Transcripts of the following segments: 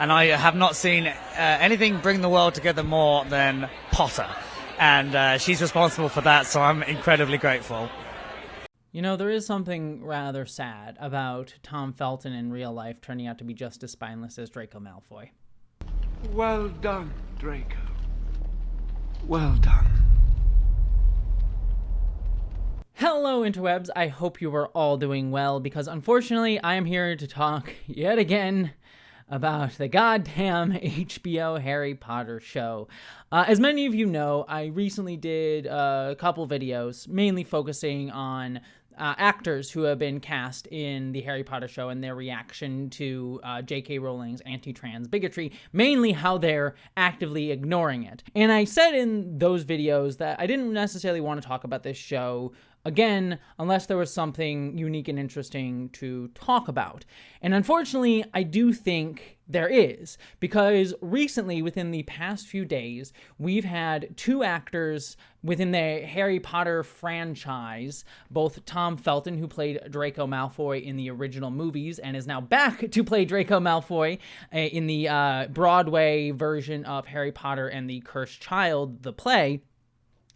and I have not seen anything bring the world together more than Potter. And she's responsible for that, so I'm incredibly grateful. You know, there is something rather sad about Tom Felton in real life turning out to be just as spineless as Draco Malfoy. Well done, Draco. Well done. Hello, interwebs. I hope you are all doing well, because unfortunately I am here to talk yet again about the goddamn HBO Harry Potter show. As many of you know, I recently did a couple videos mainly focusing on actors who have been cast in the Harry Potter show and their reaction to JK Rowling's anti-trans bigotry, mainly how they're actively ignoring it. And I said in those videos that I didn't necessarily want to talk about this show again, unless there was something unique and interesting to talk about. And unfortunately, I do think there is, because recently, within the past few days, we've had two actors within the Harry Potter franchise, both Tom Felton, who played Draco Malfoy in the original movies and is now back to play Draco Malfoy in the Broadway version of Harry Potter and the Cursed Child, the play,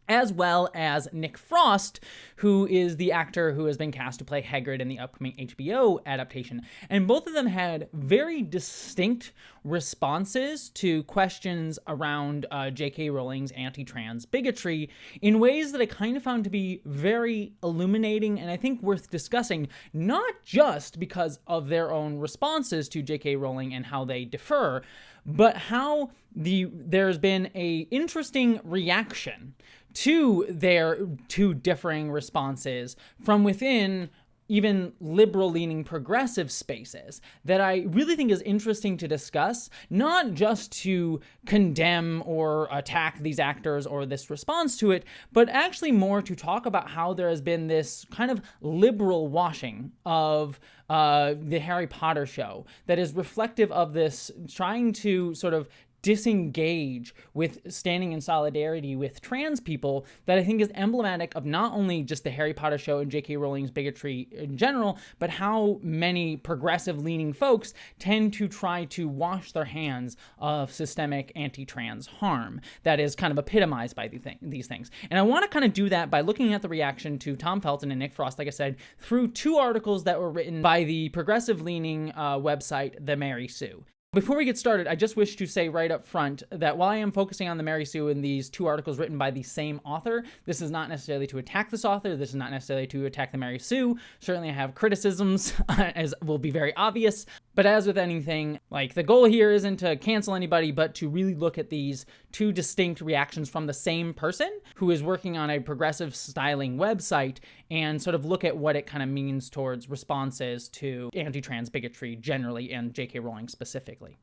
as well as Nick Frost, who is the actor who has been cast to play Hagrid in the upcoming HBO adaptation. And both of them had very distinct responses to questions around JK Rowling's anti-trans bigotry in ways that I kind of found to be very illuminating and I think worth discussing, not just because of their own responses to JK Rowling and how they differ, but how there's been a interesting reaction to their two differing responses from within even liberal-leaning progressive spaces that I really think is interesting to discuss, not just to condemn or attack these actors or this response to it, but actually more to talk about how there has been this kind of liberal washing of the Harry Potter show that is reflective of this trying to sort of disengage with standing in solidarity with trans people that I think is emblematic of not only just the Harry Potter show and JK Rowling's bigotry in general, but how many progressive-leaning folks tend to try to wash their hands of systemic anti-trans harm that is kind of epitomized by these things. And I want to kind of do that by looking at the reaction to Tom Felton and Nick Frost, like I said, through two articles that were written by the progressive-leaning website, The Mary Sue. Before we get started, I just wish to say right up front that while I am focusing on the Mary Sue in these two articles written by the same author, this is not necessarily to attack this author. This is not necessarily to attack the Mary Sue. Certainly I have criticisms, as will be very obvious. But as with anything, like, the goal here isn't to cancel anybody, but to really look at these two distinct reactions from the same person who is working on a progressive styling website and sort of look at what it kind of means towards responses to anti-trans bigotry generally and JK Rowling specifically.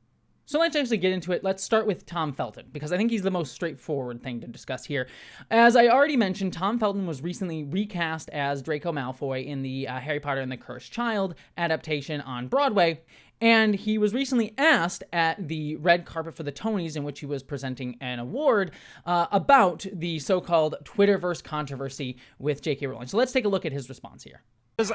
So let's actually get into it. Let's start with Tom Felton, because I think he's the most straightforward thing to discuss here. As I already mentioned, Tom Felton was recently recast as Draco Malfoy in the Harry Potter and the Cursed Child adaptation on Broadway, and he was recently asked at the red carpet for the Tonys, in which he was presenting an award, about the so-called Twitterverse controversy with JK Rowling. So let's take a look at his response here.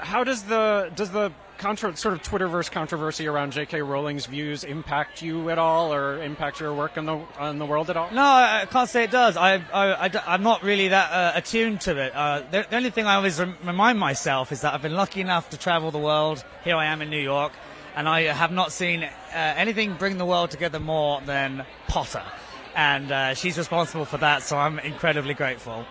How does the sort of Twitterverse controversy around J.K. Rowling's views impact you at all, or impact your work in the world at all? No, I can't say it does. I'm not really that attuned to it. The only thing I always remind myself is that I've been lucky enough to travel the world. Here I am in New York, and I have not seen anything bring the world together more than Potter. And she's responsible for that, so I'm incredibly grateful.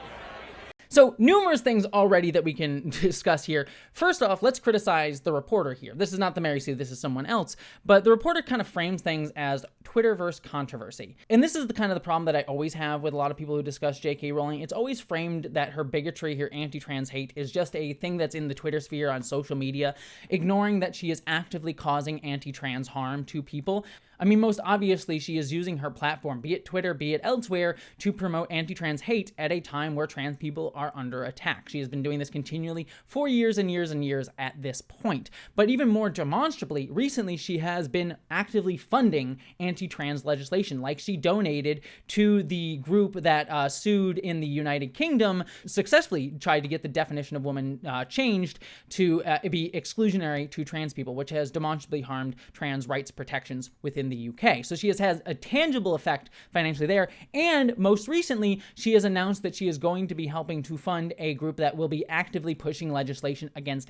So, numerous things already that we can discuss here. First off, let's criticize the reporter here. This is not the Mary Sue, this is someone else. But the reporter kind of frames things as Twitterverse controversy. And this is the kind of the problem that I always have with a lot of people who discuss JK Rowling. It's always framed that her bigotry, her anti-trans hate is just a thing that's in the Twitter sphere on social media, ignoring that she is actively causing anti-trans harm to people. I mean, most obviously, she is using her platform, be it Twitter, be it elsewhere, to promote anti-trans hate at a time where trans people are under attack. She has been doing this continually for years and years and years at this point. But even more demonstrably, recently she has been actively funding anti-trans legislation. Like, she donated to the group that sued in the United Kingdom, successfully tried to get the definition of woman changed to be exclusionary to trans people, which has demonstrably harmed trans rights protections within the UK. So she has had a tangible effect financially there. And most recently, she has announced that she is going to be helping to fund a group that will be actively pushing legislation against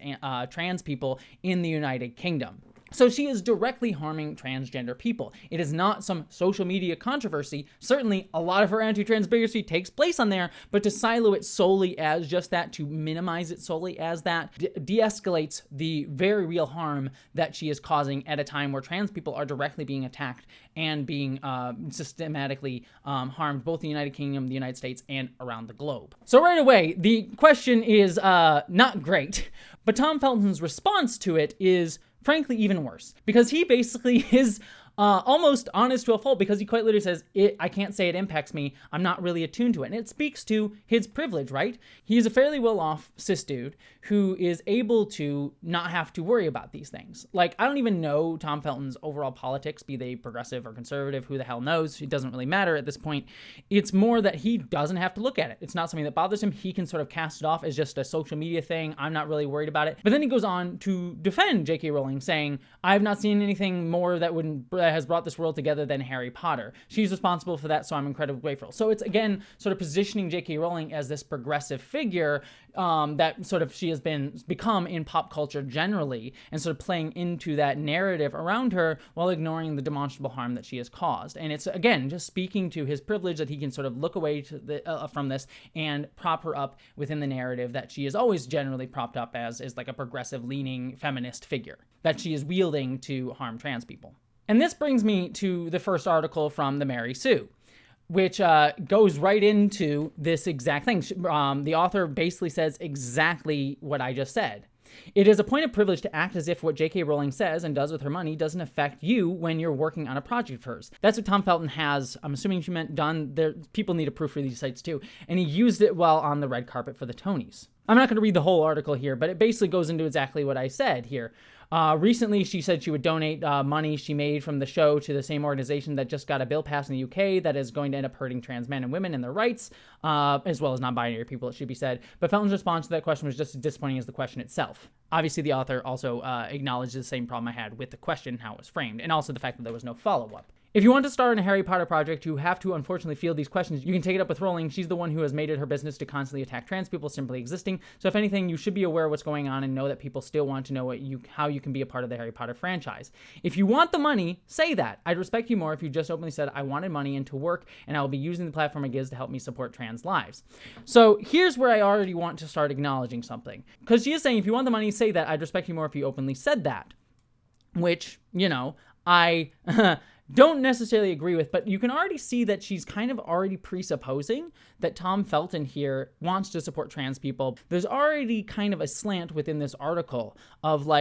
trans people in the United Kingdom. So she is directly harming transgender people. It is not some social media controversy. Certainly, a lot of her anti-trans bigotry takes place on there, but to silo it solely as just that, to minimize it solely as that, de-escalates the very real harm that she is causing at a time where trans people are directly being attacked and being systematically harmed, both in the United Kingdom, the United States, and around the globe. So right away, the question is not great, but Tom Felton's response to it is frankly even worse, because he basically is almost honest to a fault, because he quite literally says, I can't say it impacts me, I'm not really attuned to it. And it speaks to his privilege, right? He's a fairly well-off cis dude who is able to not have to worry about these things. Like, I don't even know Tom Felton's overall politics, be they progressive or conservative, who the hell knows? It doesn't really matter at this point. It's more that he doesn't have to look at it. It's not something that bothers him. He can sort of cast it off as just a social media thing. I'm not really worried about it. But then he goes on to defend JK Rowling, saying, I have not seen anything more that has brought this world together than Harry Potter. She's responsible for that, so I'm incredibly grateful. So it's, again, sort of positioning JK Rowling as this progressive figure that sort of she has become in pop culture generally, and sort of playing into that narrative around her while ignoring the demonstrable harm that she has caused. And it's, again, just speaking to his privilege that he can sort of look away from this and prop her up within the narrative that she is always generally propped up as like a progressive leaning feminist figure that she is wielding to harm trans people. And this brings me to the first article from the Mary Sue, which goes right into this exact thing. The author basically says exactly what I just said. It is a point of privilege to act as if what JK Rowling says and does with her money doesn't affect you when you're working on a project of hers. That's what Tom Felton has, I'm assuming she meant done. People need to proofread these sites too. And he used it while on the red carpet for the Tonys. I'm not going to read the whole article here, but it basically goes into exactly what I said here. Recently, she said she would donate money she made from the show to the same organization that just got a bill passed in the UK that is going to end up hurting trans men and women and their rights, as well as non-binary people, it should be said. But Felton's response to that question was just as disappointing as the question itself. Obviously, the author also acknowledged the same problem I had with the question, how it was framed, and also the fact that there was no follow-up. If you want to start on a Harry Potter project, you have to unfortunately field these questions. You can take it up with Rowling. She's the one who has made it her business to constantly attack trans people simply existing. So if anything, you should be aware of what's going on and know that people still want to know how you can be a part of the Harry Potter franchise. If you want the money, say that. I'd respect you more if you just openly said, I wanted money and to work, and I will be using the platform it gives to help me support trans lives. So here's where I already want to start acknowledging something. Because she is saying, if you want the money, say that. I'd respect you more if you openly said that. Which, I don't necessarily agree with, but you can already see that she's kind of already presupposing that Tom Felton here wants to support trans people. There's already kind of a slant within this article of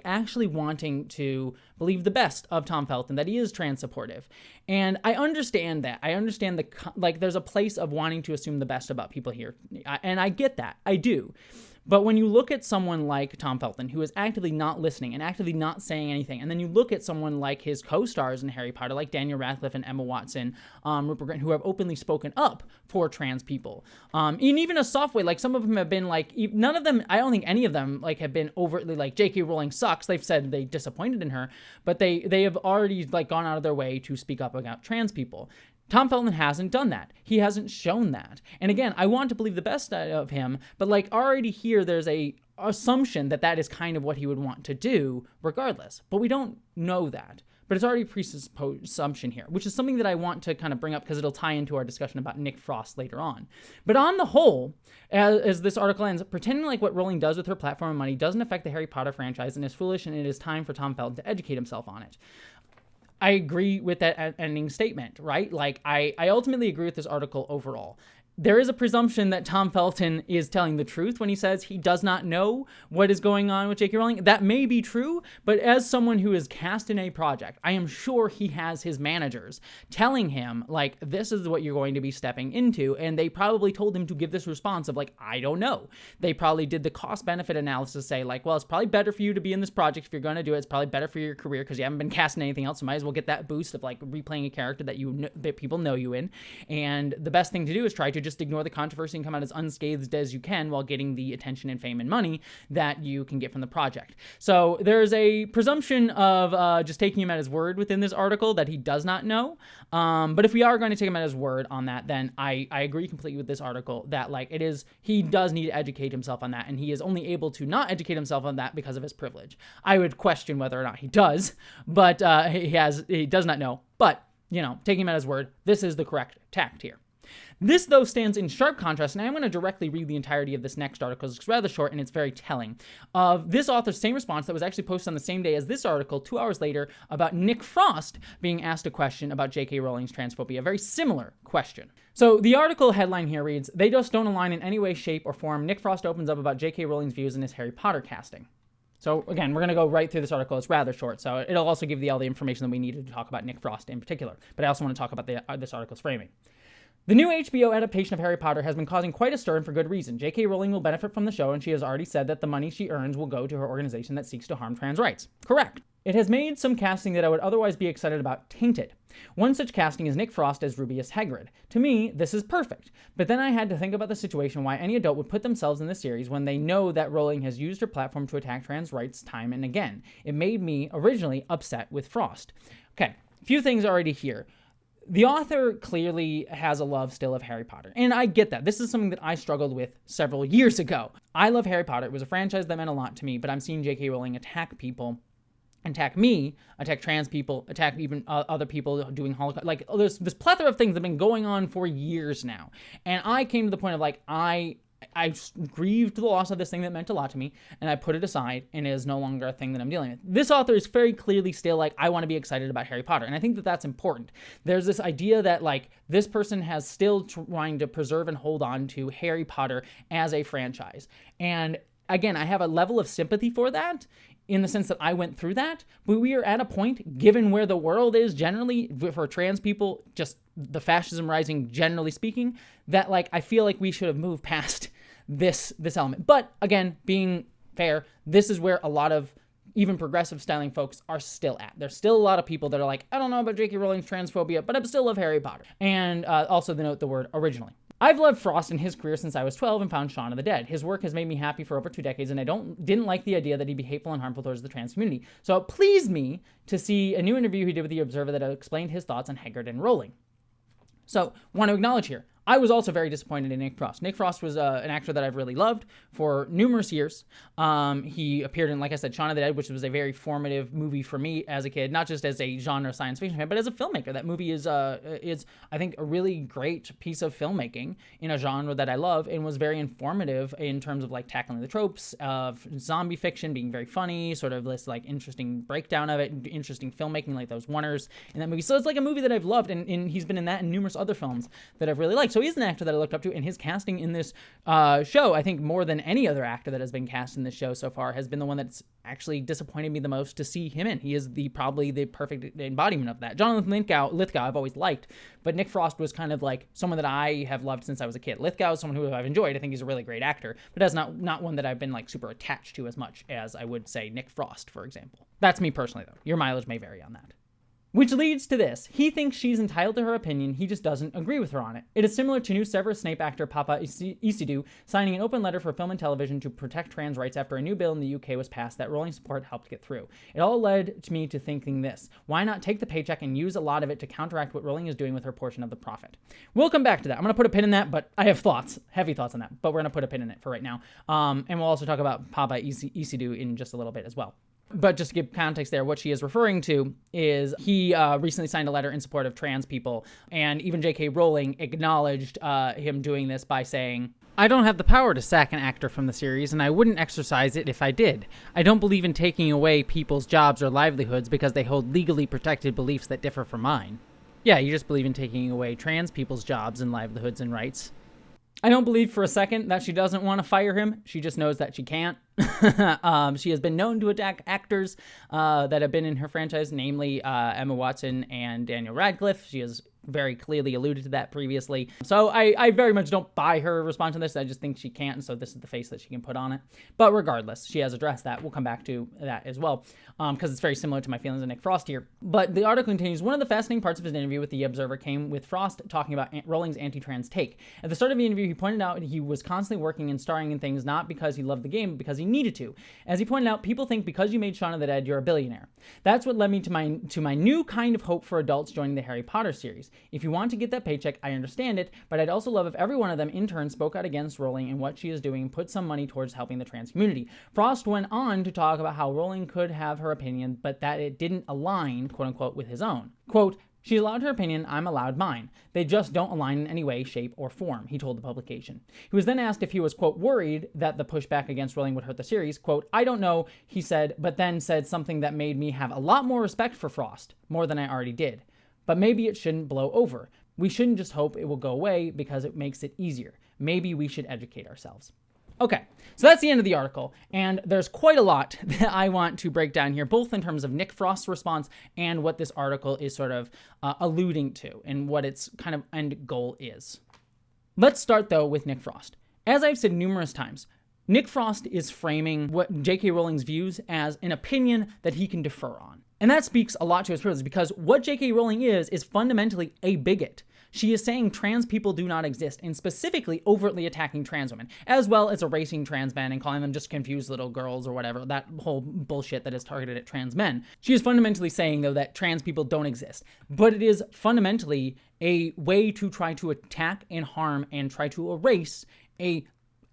actually wanting to believe the best of Tom Felton, that he is trans supportive. And I understand that. I understand there's a place of wanting to assume the best about people here. And I get that. I do. But when you look at someone like Tom Felton, who is actively not listening and actively not saying anything, and then you look at someone like his co-stars in Harry Potter, like Daniel Radcliffe and Emma Watson, Rupert Grint, who have openly spoken up for trans people, in even a soft way, like some of them have been none of them, I don't think any of them have been overtly J.K. Rowling sucks. They've said they disappointed in her, but they have already gone out of their way to speak up about trans people. Tom Felton hasn't done that. He hasn't shown that. And again, I want to believe the best of him, but already here there's a assumption that is kind of what he would want to do regardless. But we don't know that. But it's already a presupposition here, which is something that I want to kind of bring up because it'll tie into our discussion about Nick Frost later on. But on the whole, as this article ends, pretending like what Rowling does with her platform and money doesn't affect the Harry Potter franchise and is foolish, and it is time for Tom Felton to educate himself on it. I agree with that ending statement, right? I ultimately agree with this article overall. there is a presumption that Tom Felton is telling the truth when he says he does not know what is going on with JK Rowling. That may be true, but as someone who is cast in a project, I am sure he has his managers telling him, like, this is what you're going to be stepping into, and they probably told him to give this response of, like, I don't know. They probably did the cost-benefit analysis, say, like, well, it's probably better for you to be in this project if you're going to do it. It's probably better for your career because you haven't been cast in anything else, so might as well get that boost of, like, replaying a character that people know you in. And the best thing to do is try to just ignore the controversy and come out as unscathed as you can while getting the attention and fame and money that you can get from the project. So there's a presumption of just taking him at his word within this article that he does not know. But if we are going to take him at his word on that, then I agree completely with this article that, like, he does need to educate himself on that, and he is only able to not educate himself on that because of his privilege. I would question whether or not he does, but he does not know. But, taking him at his word, this is the correct tact here. This, though, stands in sharp contrast, and I'm going to directly read the entirety of this next article. It's rather short, and it's very telling. Of this author's same response that was actually posted on the same day as this article, 2 hours later, about Nick Frost being asked a question about JK Rowling's transphobia. A very similar question. So the article headline here reads, "They just don't align in any way, shape, or form. Nick Frost opens up about JK Rowling's views in his Harry Potter casting." So again, we're going to go right through this article. It's rather short, so it'll also give you all the information that we needed to talk about Nick Frost in particular. But I also want to talk about this article's framing. The new HBO adaptation of Harry Potter has been causing quite a stir, and for good reason. JK Rowling will benefit from the show, and she has already said that the money she earns will go to her organization that seeks to harm trans rights. Correct. It has made some casting that I would otherwise be excited about tainted. One such casting is Nick Frost as Rubeus Hagrid. To me, this is perfect. But then I had to think about the situation why any adult would put themselves in the series when they know that Rowling has used her platform to attack trans rights time and again. It made me originally upset with Frost. Okay, a few things already here. The author clearly has a love still of Harry Potter, and I get that. This is something that I struggled with several years ago. I love Harry Potter. It was a franchise that meant a lot to me, but I'm seeing JK Rowling attack people, attack me, attack trans people, attack even other people doing Holocaust. Like, there's this plethora of things that have been going on for years now, and I came to the point of, like, I grieved the loss of this thing that meant a lot to me, and I put it aside, and it is no longer a thing that I'm dealing with. This author is very clearly still like, I want to be excited about Harry Potter, and I think that that's important. There's this idea that, like, this person has still trying to preserve and hold on to Harry Potter as a franchise. And again, I have a level of sympathy for that, in the sense that I went through that, but we are at a point, given where the world is generally, for trans people, just the fascism rising generally speaking, that, like, I feel like we should have moved past this element. But again, being fair, this is where a lot of even progressive styling folks are still at. There's still a lot of people that are like, I don't know about J.K. Rowling's transphobia, but I still love Harry Potter. And also the note the word originally. I've loved Frost and his career since I was 12 and found Shaun of the Dead. His work has made me happy for over 2 decades, and I didn't like the idea that he'd be hateful and harmful towards the trans community. So it pleased me to see a new interview he did with The Observer that explained his thoughts on Hagrid and Rowling. So, want to acknowledge here, I was also very disappointed in Nick Frost. Nick Frost was an actor that I've really loved for numerous years. He appeared in, like I said, Shaun of the Dead, which was a very formative movie for me as a kid, not just as a genre science fiction fan, but as a filmmaker. That movie is, I think, a really great piece of filmmaking in a genre that I love, and was very informative in terms of, like, tackling the tropes of zombie fiction, being very funny, sort of this, like, interesting breakdown of it, interesting filmmaking, like those oneers in that movie. So it's like a movie that I've loved, and he's been in that and numerous other films that I've really liked. So he's an actor that I looked up to, and his casting in this show, I think more than any other actor that has been cast in this show so far, has been the one that's actually disappointed me the most to see him in. He is probably the perfect embodiment of that. Jonathan Lithgow I've always liked, but Nick Frost was kind of like someone that I have loved since I was a kid. Lithgow is someone who I've enjoyed. I think he's a really great actor, but that's not one that I've been, like, super attached to as much as I would say Nick Frost, for example. That's me personally, though. Your mileage may vary on that. Which leads to this. He thinks she's entitled to her opinion, he just doesn't agree with her on it. It is similar to new Severus Snape actor Papa Isidou signing an open letter for film and television to protect trans rights after a new bill in the UK was passed that Rowling support helped get through. It all led to me to thinking this. Why not take the paycheck and use a lot of it to counteract what Rowling is doing with her portion of the profit? We'll come back to that. I'm going to put a pin in that, but I have heavy thoughts on that, but we're going to put a pin in it for right now. And we'll also talk about Papa Isidou in just a little bit as well. But just to give context there, what she is referring to is he recently signed a letter in support of trans people, and even JK Rowling acknowledged him doing this by saying, I don't have the power to sack an actor from the series, and I wouldn't exercise it if I did. I don't believe in taking away people's jobs or livelihoods because they hold legally protected beliefs that differ from mine. Yeah, you just believe in taking away trans people's jobs and livelihoods and rights. I don't believe for a second that she doesn't want to fire him. She just knows that she can't. She has been known to attack actors that have been in her franchise, namely Emma Watson and Daniel Radcliffe. She has very clearly alluded to that previously. So I very much don't buy her response to this. I just think she can't, and so this is the face that she can put on it. But regardless, she has addressed that. We'll come back to that as well, because it's very similar to my feelings of Nick Frost here. But the article continues, one of the fascinating parts of his interview with The Observer came with Frost talking about Rowling's anti-trans take. At the start of the interview, he pointed out he was constantly working and starring in things not because he loved the game, but because he needed to. As he pointed out, people think because you made Shaun of the Dead, you're a billionaire. That's what led me to my new kind of hope for adults joining the Harry Potter series. If you want to get that paycheck, I understand it, but I'd also love if every one of them in turn spoke out against Rowling and what she is doing and put some money towards helping the trans community. Frost went on to talk about how Rowling could have her opinion, but that it didn't align, quote unquote, with his own. Quote, she's allowed her opinion, I'm allowed mine. They just don't align in any way, shape, or form, he told the publication. He was then asked if he was, quote, worried that the pushback against Rowling would hurt the series. Quote, I don't know, he said, but then said something that made me have a lot more respect for Frost, more than I already did. But maybe it shouldn't blow over. We shouldn't just hope it will go away because it makes it easier. Maybe we should educate ourselves. Okay, so that's the end of the article, and there's quite a lot that I want to break down here, both in terms of Nick Frost's response and what this article is sort of alluding to and what its kind of end goal is. Let's start, though, with Nick Frost. As I've said numerous times, Nick Frost is framing what JK Rowling's views as an opinion that he can defer on. And that speaks a lot to his privilege, because what JK Rowling is fundamentally a bigot. She is saying trans people do not exist, and specifically overtly attacking trans women, as well as erasing trans men and calling them just confused little girls or whatever, that whole bullshit that is targeted at trans men. She is fundamentally saying, though, that trans people don't exist. But it is fundamentally a way to try to attack and harm and try to erase a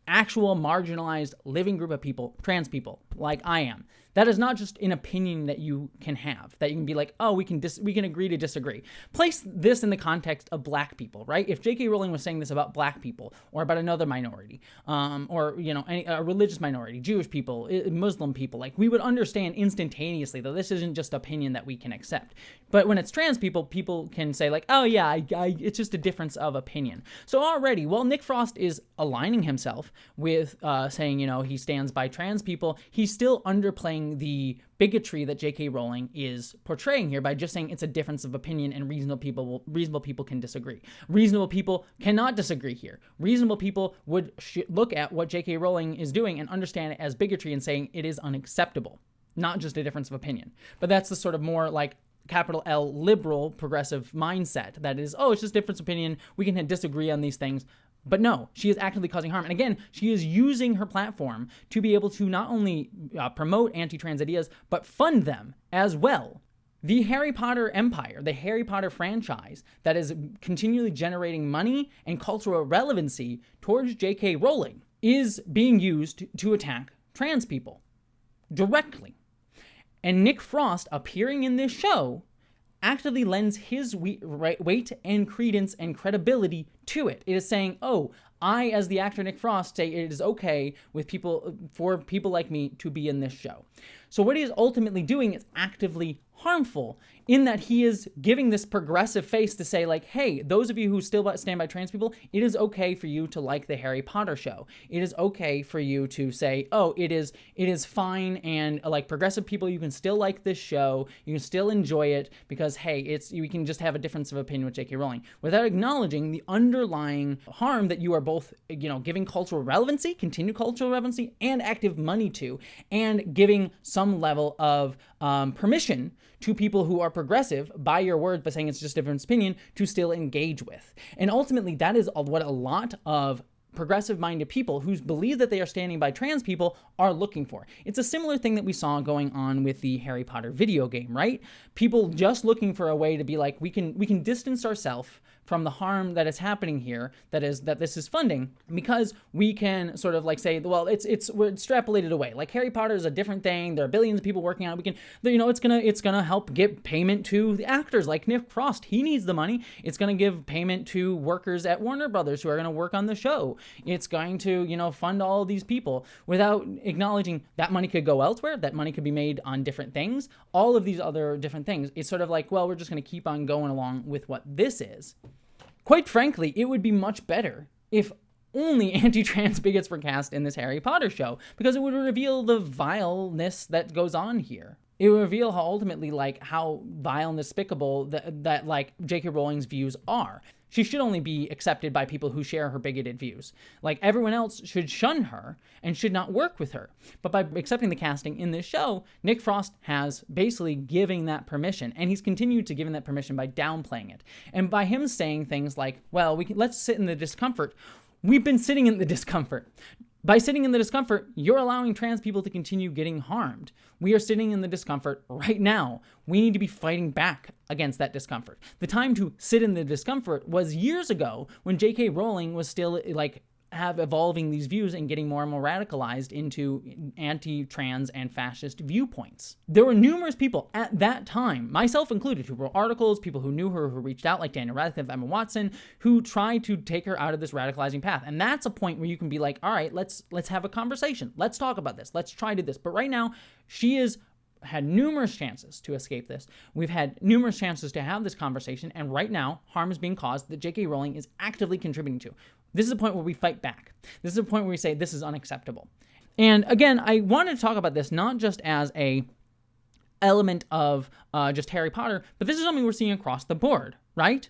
actual marginalized living group of people, trans people, like I am. That is not just an opinion that you can have, that you can be like, oh, we can agree to disagree. Place this in the context of black people, right? If J.K. Rowling was saying this about black people or about another minority, or, you know, a religious minority, Jewish people, Muslim people, like, we would understand instantaneously that this isn't just opinion that we can accept. But when it's trans people, people can say like, oh yeah, it's just a difference of opinion. So already, while Nick Frost is aligning himself with saying, you know, he stands by trans people, he's still underplaying the bigotry that J.K. Rowling is portraying here by just saying it's a difference of opinion and reasonable people can disagree. Reasonable people cannot disagree here. Reasonable people would look at what J.K. Rowling is doing and understand it as bigotry and saying it is unacceptable, not just a difference of opinion. But that's the sort of more like capital L liberal progressive mindset that is, oh, it's just difference of opinion, we can disagree on these things. But no, she is actively causing harm. And again, she is using her platform to be able to not only promote anti-trans ideas, but fund them as well. The Harry Potter empire, the Harry Potter franchise that is continually generating money and cultural relevancy towards J.K. Rowling is being used to attack trans people directly. And Nick Frost appearing in this show actively lends his weight and credence and credibility to it. It is saying, oh, I, as the actor Nick Frost, say it is okay for people like me to be in this show. So what he is ultimately doing is actively harmful in that he is giving this progressive face to say like, hey, those of you who still stand by trans people, it is okay for you to like the Harry Potter show. It is okay for you to say, oh, it is fine, and like progressive people, you can still like this show, you can still enjoy it because, hey, we can just have a difference of opinion with J.K. Rowling without acknowledging the underlying harm that you are both, you know, giving cultural relevancy, continued cultural relevancy, and active money to, and giving some level of permission to people who are progressive by your words, by saying it's just a different opinion, to still engage with. And ultimately, that is what a lot of progressive-minded people who believe that they are standing by trans people are looking for. It's a similar thing that we saw going on with the Harry Potter video game, right? People just looking for a way to be like, we can distance ourselves from the harm that is happening here, that this is funding, because we can sort of like say, well, we're extrapolated away. Like Harry Potter is a different thing. There are billions of people working on it. We can, you know, it's gonna help get payment to the actors like Nick Frost. He needs the money. It's gonna give payment to workers at Warner Brothers who are gonna work on the show. It's going to, you know, fund all of these people without acknowledging that money could go elsewhere. That money could be made on different things. All of these other different things. It's sort of like, well, we're just gonna keep on going along with what this is. Quite frankly, it would be much better if only anti-trans bigots were cast in this Harry Potter show, because it would reveal the vileness that goes on here. It would reveal how ultimately, like, how vile and despicable that like JK Rowling's views are. She should only be accepted by people who share her bigoted views. Like, everyone else should shun her and should not work with her. But by accepting the casting in this show, Nick Frost has basically given that permission, and he's continued to give that permission by downplaying it. And by him saying things like, well, let's sit in the discomfort. We've been sitting in the discomfort. By sitting in the discomfort, you're allowing trans people to continue getting harmed. We are sitting in the discomfort right now. We need to be fighting back against that discomfort. The time to sit in the discomfort was years ago, when JK Rowling was still like evolving these views and getting more and more radicalized into anti-trans and fascist viewpoints. There were numerous people at that time, myself included, who wrote articles, people who knew her, who reached out, like Daniel Radcliffe, Emma Watson, who tried to take her out of this radicalizing path. And that's a point where you can be like, all right, let's have a conversation. Let's talk about this. Let's try to do this. But right now, she is had numerous chances to escape this. We've had numerous chances to have this conversation, and right now, harm is being caused that JK Rowling is actively contributing to. This is a point where we fight back. This is a point where we say this is unacceptable. And again, I wanted to talk about this not just as a element of just Harry Potter, but this is something we're seeing across the board, right?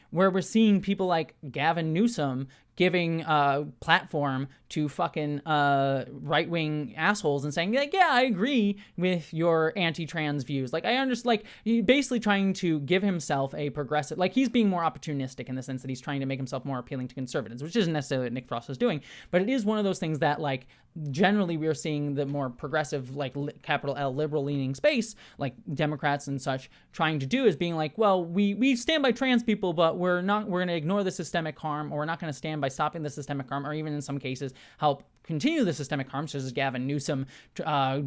Where we're seeing people like Gavin Newsom giving a platform to fucking right-wing assholes and saying, like, yeah, I agree with your anti-trans views. Like, I understand, like, basically trying to give himself a progressive, like, he's being more opportunistic in the sense that he's trying to make himself more appealing to conservatives, which isn't necessarily what Nick Frost is doing, but it is one of those things that, like, generally we are seeing the more progressive, like, capital L, liberal-leaning space, like Democrats and such, trying to do is being like, well, we stand by trans people, but we're going to ignore the systemic harm, or we're not going to stand by stopping the systemic harm, or even in some cases help continue the systemic harm, such as Gavin Newsom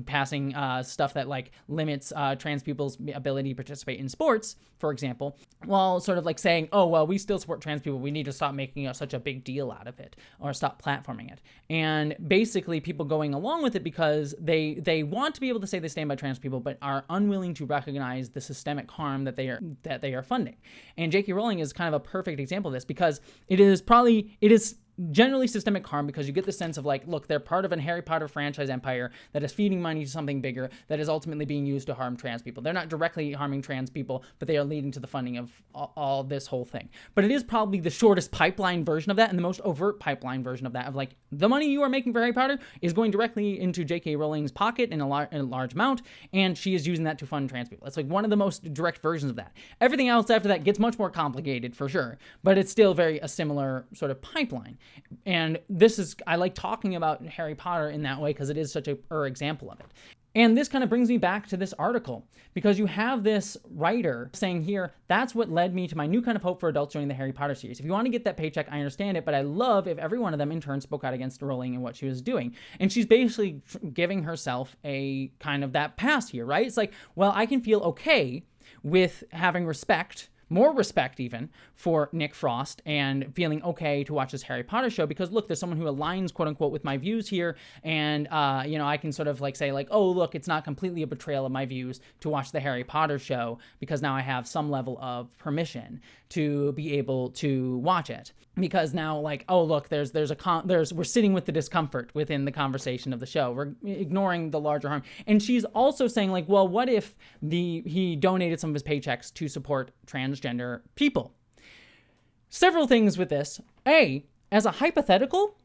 passing stuff that like limits trans people's ability to participate in sports, for example, while sort of like saying, oh, well, we still support trans people. We need to stop making such a big deal out of it, or stop platforming it. And basically people going along with it because they want to be able to say they stand by trans people, but are unwilling to recognize the systemic harm that they are funding. And J.K. Rowling is kind of a perfect example of this, because it is generally systemic harm, because you get the sense of like, look, they're part of a Harry Potter franchise empire that is feeding money to something bigger that is ultimately being used to harm trans people. They're not directly harming trans people, but they are leading to the funding of all this whole thing. But it is probably the shortest pipeline version of that, and the most overt pipeline version of that, of like, the money you are making for Harry Potter is going directly into J.K. Rowling's pocket in a large amount, and she is using that to fund trans people. It's like one of the most direct versions of that. Everything else after that gets much more complicated, for sure, but it's still a similar sort of pipeline. And I like talking about Harry Potter in that way, because it is such a example of it. And this kind of brings me back to this article, because you have this writer saying here, that's what led me to my new kind of hope for adults joining the Harry Potter series. If you want to get that paycheck, I understand it, but I love if every one of them in turn spoke out against Rowling and what she was doing. And she's basically giving herself a kind of that pass here, right? It's like, well, I can feel okay with having respect, more respect even, for Nick Frost, and feeling okay to watch this Harry Potter show, because look, there's someone who aligns, quote unquote, with my views here, and I can sort of like say like, oh, look, it's not completely a betrayal of my views to watch the Harry Potter show, because now I have some level of permission to be able to watch it, because now, like, oh, look, we're sitting with the discomfort within the conversation of the show, we're ignoring the larger harm. And she's also saying like, well, what if he donated some of his paychecks to support transgender people? Several things with this. As a hypothetical,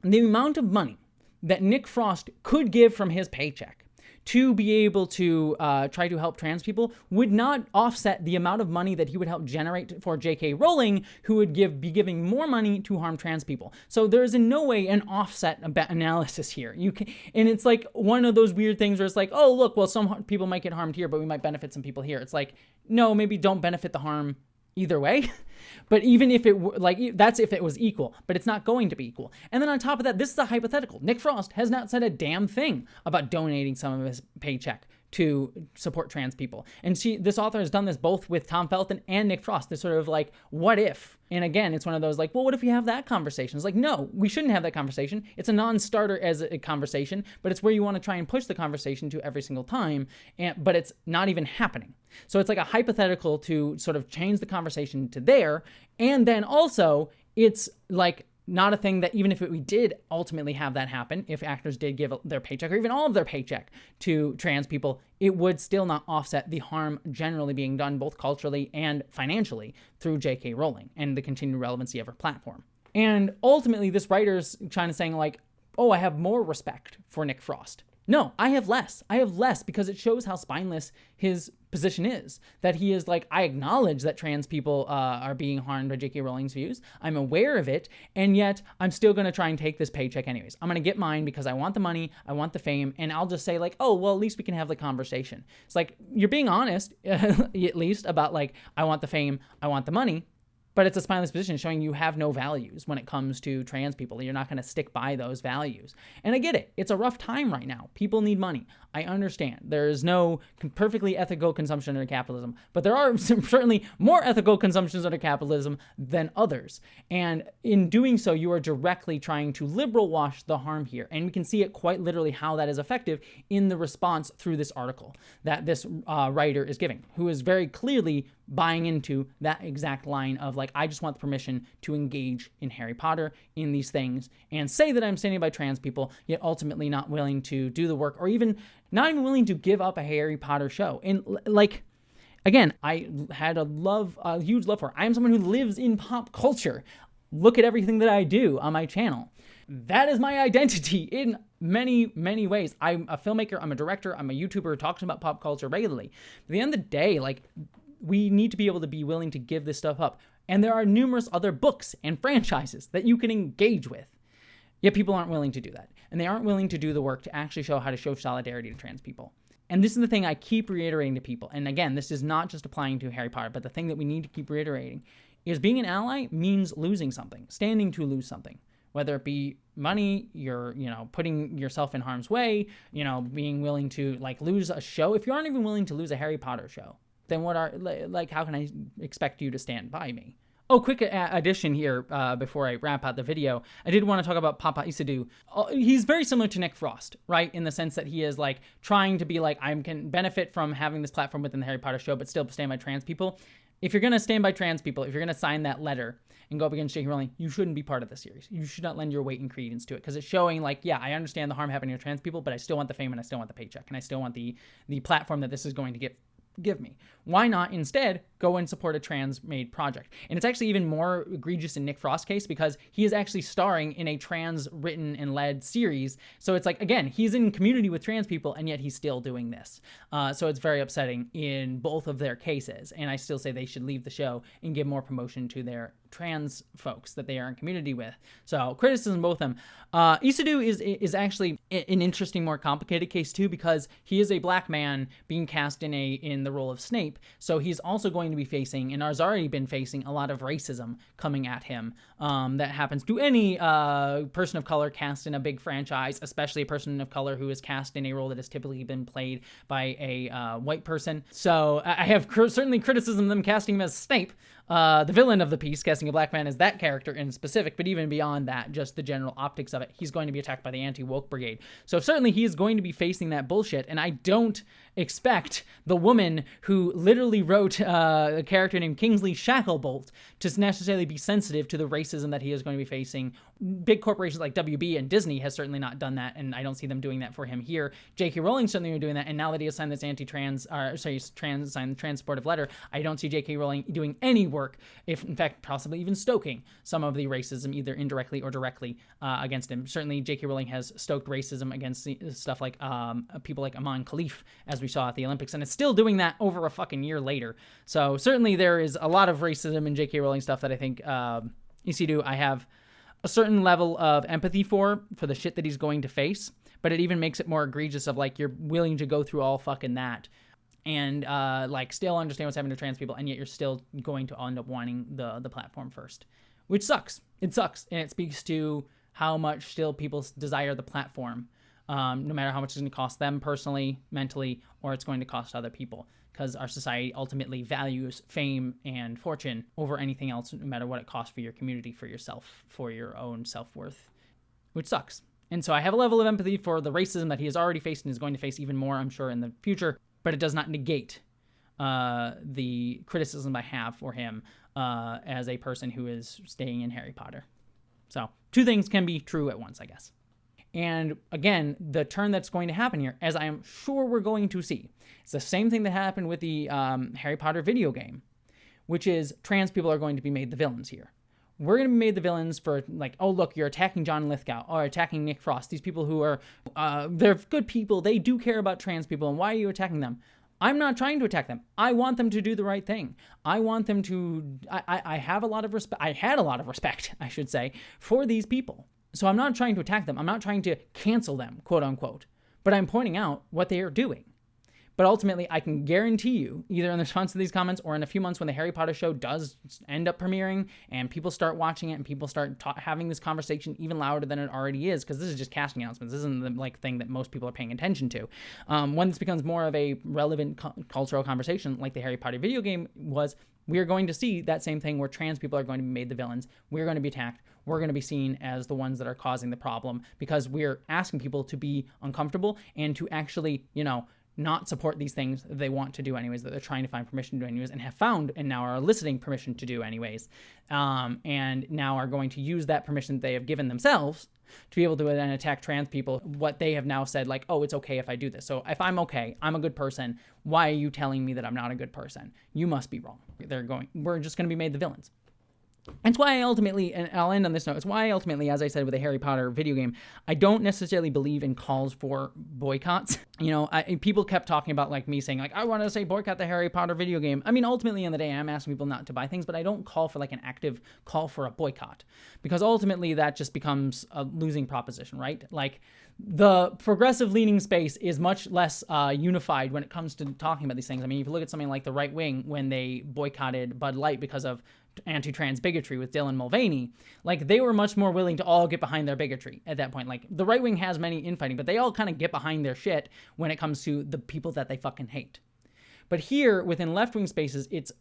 the amount of money that Nick Frost could give from his paycheck to be able to try to help trans people would not offset the amount of money that he would help generate for J.K. Rowling, who would be giving more money to harm trans people. So there is in no way an offset analysis here. And it's like one of those weird things where it's like, oh, look, well, some people might get harmed here, but we might benefit some people here. It's like, no, maybe don't benefit the harm either way. But even if that's if it was equal, but it's not going to be equal. And then on top of that, this is a hypothetical. Nick Frost has not said a damn thing about donating some of his paycheck to support trans people. And this author has done this both with Tom Felton and Nick Frost. This sort of like, what if? And again, it's one of those like, well, what if we have that conversation? It's like, no, we shouldn't have that conversation. It's a non-starter as a conversation, but it's where you want to try and push the conversation to every single time, but it's not even happening. So it's like a hypothetical to sort of change the conversation to there. And then also it's like not a thing that even if we did ultimately have that happen, if actors did give their paycheck or even all of their paycheck to trans people, it would still not offset the harm generally being done both culturally and financially through JK Rowling and the continued relevancy of her platform. And ultimately, this writer's kind of saying like, oh, I have more respect for Nick Frost. No, I have less. I have less because it shows how spineless his position is. That he is like, I acknowledge that trans people are being harmed by J.K. Rowling's views. I'm aware of it, and yet I'm still going to try and take this paycheck anyways. I'm going to get mine because I want the money, I want the fame, and I'll just say like, oh, well, at least we can have the conversation. It's like, you're being honest, at least, about like, I want the fame, I want the money. But it's a spineless position showing you have no values when it comes to trans people. You're not going to stick by those values. And I get it. It's a rough time right now. People need money. I understand. There is no perfectly ethical consumption under capitalism, but there are certainly more ethical consumptions under capitalism than others. And in doing so, you are directly trying to liberal wash the harm here. And we can see it quite literally how that is effective in the response through this article that this writer is giving, who is very clearly buying into that exact line of like, I just want the permission to engage in Harry Potter, in these things, and say that I'm standing by trans people, yet ultimately not willing to do the work, or even not even willing to give up a Harry Potter show. And like, again, I had a huge love for her. I am someone who lives in pop culture. Look at everything that I do on my channel. That is my identity in many, many ways. I'm a filmmaker, I'm a director, I'm a YouTuber who talks about pop culture regularly. At the end of the day, like, we need to be able to be willing to give this stuff up. And there are numerous other books and franchises that you can engage with. Yet people aren't willing to do that. And they aren't willing to do the work to actually show how to show solidarity to trans people. And this is the thing I keep reiterating to people. And again, this is not just applying to Harry Potter, but the thing that we need to keep reiterating is being an ally means losing something, standing to lose something. Whether it be money, you're, putting yourself in harm's way, being willing to like lose a show. If you aren't even willing to lose a Harry Potter show, then how can I expect you to stand by me? Oh, quick addition here before I wrap out the video. I did want to talk about Papa Isidue. He's very similar to Nick Frost, right? In the sense that he is like trying to be like, I can benefit from having this platform within the Harry Potter show, but still stand by trans people. If you're going to stand by trans people, if you're going to sign that letter and go up against J.K. Rowling, you shouldn't be part of the series. You should not lend your weight and credence to it, because it's showing like, yeah, I understand the harm happening to trans people, but I still want the fame and I still want the paycheck and I still want the platform that this is going to give me. Why not instead go and support a trans-made project? And it's actually even more egregious in Nick Frost's case because he is actually starring in a trans-written and led series. So it's like, again, he's in community with trans people, and yet he's still doing this. So it's very upsetting in both of their cases. And I still say they should leave the show and give more promotion to their trans folks that they are in community with. So criticism both of them. Isidue is actually an interesting, more complicated case too, because he is a black man being cast in the role of Snape. So he's also going to be facing, and has already been facing, a lot of racism coming at him that happens to any person of color cast in a big franchise, especially a person of color who is cast in a role that has typically been played by a white person. So I have certainly criticism of them casting him as Snape, the villain of the piece, casting a black man as that character in specific, but even beyond that, just the general optics of it, he's going to be attacked by the anti-woke brigade. So certainly he is going to be facing that bullshit, and I don't expect the woman who literally wrote a character named Kingsley Shacklebolt to necessarily be sensitive to the racism that he is going to be facing. Big corporations like WB and Disney has certainly not done that, and I don't see them doing that for him here. J.K. Rowling certainly are doing that, and now that he has signed this signed the trans supportive letter, I don't see J.K. Rowling doing any work, if in fact possibly even stoking some of the racism, either indirectly or directly, against him. Certainly J.K. Rowling has stoked racism against stuff like people like Aman Khalif, as we saw at the Olympics, and it's still doing that over a fucking year later. So certainly there is a lot of racism in J.K. Rowling stuff that I think Isidue, I have a certain level of empathy for the shit that he's going to face, but it even makes it more egregious of like, you're willing to go through all fucking that and like still understand what's happening to trans people, and yet you're still going to end up wanting the platform first, which sucks. It sucks, and it speaks to how much still people desire the platform, no matter how much it's going to cost them personally, mentally, or it's going to cost other people, because our society ultimately values fame and fortune over anything else, no matter what it costs for your community, for yourself, for your own self-worth, which sucks. And so I have a level of empathy for the racism that he has already faced and is going to face even more, I'm sure, in the future, but it does not negate the criticism I have for him as a person who is staying in Harry Potter. So 2 things can be true at once, I guess. And again, the turn that's going to happen here, as I am sure we're going to see, it's the same thing that happened with the Harry Potter video game, which is trans people are going to be made the villains here. We're going to be made the villains for, like, oh, look, you're attacking John Lithgow or attacking Nick Frost. These people who are, they're good people. They do care about trans people. And why are you attacking them? I'm not trying to attack them. I want them to do the right thing. I want them to, I have a lot of respect. I had a lot of respect, I should say, for these people. So I'm not trying to attack them. I'm not trying to cancel them, quote unquote. But I'm pointing out what they are doing. But ultimately, I can guarantee you, either in response to these comments or in a few months when the Harry Potter show does end up premiering and people start watching it and people start having this conversation even louder than it already is, because this is just casting announcements. This isn't the thing that most people are paying attention to. When this becomes more of a relevant cultural conversation, like the Harry Potter video game was, we are going to see that same thing where trans people are going to be made the villains. We're going to be attacked. We're going to be seen as the ones that are causing the problem because we're asking people to be uncomfortable and to actually, not support these things that they want to do anyways, that they're trying to find permission to do anyways, and have found and now are eliciting permission to do anyways, and now are going to use that permission that they have given themselves to be able to then attack trans people, what they have now said, like, oh, it's okay if I do this. So if I'm okay, I'm a good person, why are you telling me that I'm not a good person? You must be wrong. We're just going to be made the villains. It's why I ultimately, and I'll end on this note, it's why I ultimately, as I said with the Harry Potter video game, I don't necessarily believe in calls for boycotts. People kept talking about, like, me saying, like, I want to say boycott the Harry Potter video game. I mean, ultimately, in the day, I'm asking people not to buy things, but I don't call for, like, an active call for a boycott. Because ultimately, that just becomes a losing proposition, right? Like, the progressive leaning space is much less unified when it comes to talking about these things. I mean, if you look at something like the right wing, when they boycotted Bud Light because of anti-trans bigotry with Dylan Mulvaney, like, they were much more willing to all get behind their bigotry at that point. Like, the right wing has many infighting, but they all kind of get behind their shit when it comes to the people that they fucking hate. But here, within left-wing spaces, it's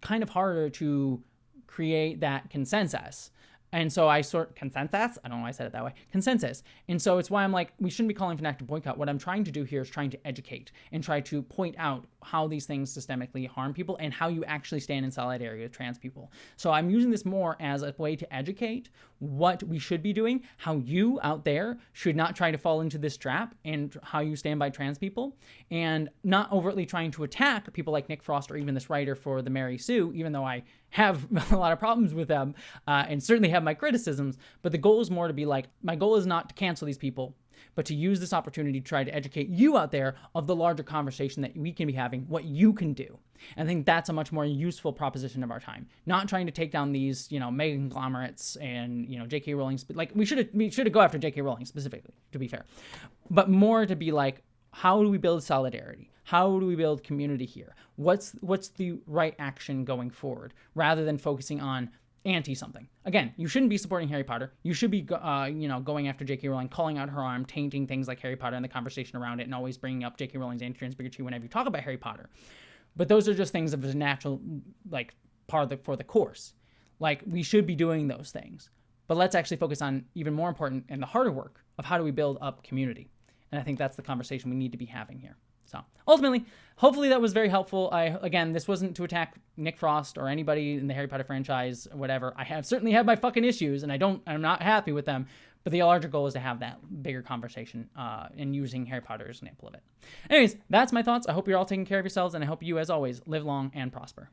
kind of harder to create that consensus. And so consensus? I don't know why I said it that way. Consensus. And so it's why I'm like, we shouldn't be calling for an active boycott. What I'm trying to do here is trying to educate and try to point out how these things systemically harm people and how you actually stand in solidarity with trans people. So I'm using this more as a way to educate what we should be doing, how you out there should not try to fall into this trap, and how you stand by trans people, and not overtly trying to attack people like Nick Frost or even this writer for the Mary Sue, even though I have a lot of problems with them and certainly have my criticisms. But the goal is more to be like, my goal is not to cancel these people, but to use this opportunity to try to educate you out there of the larger conversation that we can be having, what you can do. And I think that's a much more useful proposition of our time. Not trying to take down these, mega conglomerates and, JK Rowling. Like, we should go after JK Rowling specifically, to be fair. But more to be like, how do we build solidarity? How do we build community here? What's the right action going forward, rather than focusing on anti-something? Again, you shouldn't be supporting Harry Potter. You should be, going after J.K. Rowling, calling out her arm, tainting things like Harry Potter and the conversation around it, and always bringing up J.K. Rowling's anti-trans bigotry whenever you talk about Harry Potter. But those are just things of a natural, part of for the course. Like, we should be doing those things. But let's actually focus on even more important and the harder work of how do we build up community. And I think that's the conversation we need to be having here. So ultimately, hopefully that was very helpful. Again, this wasn't to attack Nick Frost or anybody in the Harry Potter franchise, whatever. I have certainly had my fucking issues, and I'm not happy with them. But the larger goal is to have that bigger conversation and using Harry Potter as an example of it. Anyways, that's my thoughts. I hope you're all taking care of yourselves, and I hope you, as always, live long and prosper.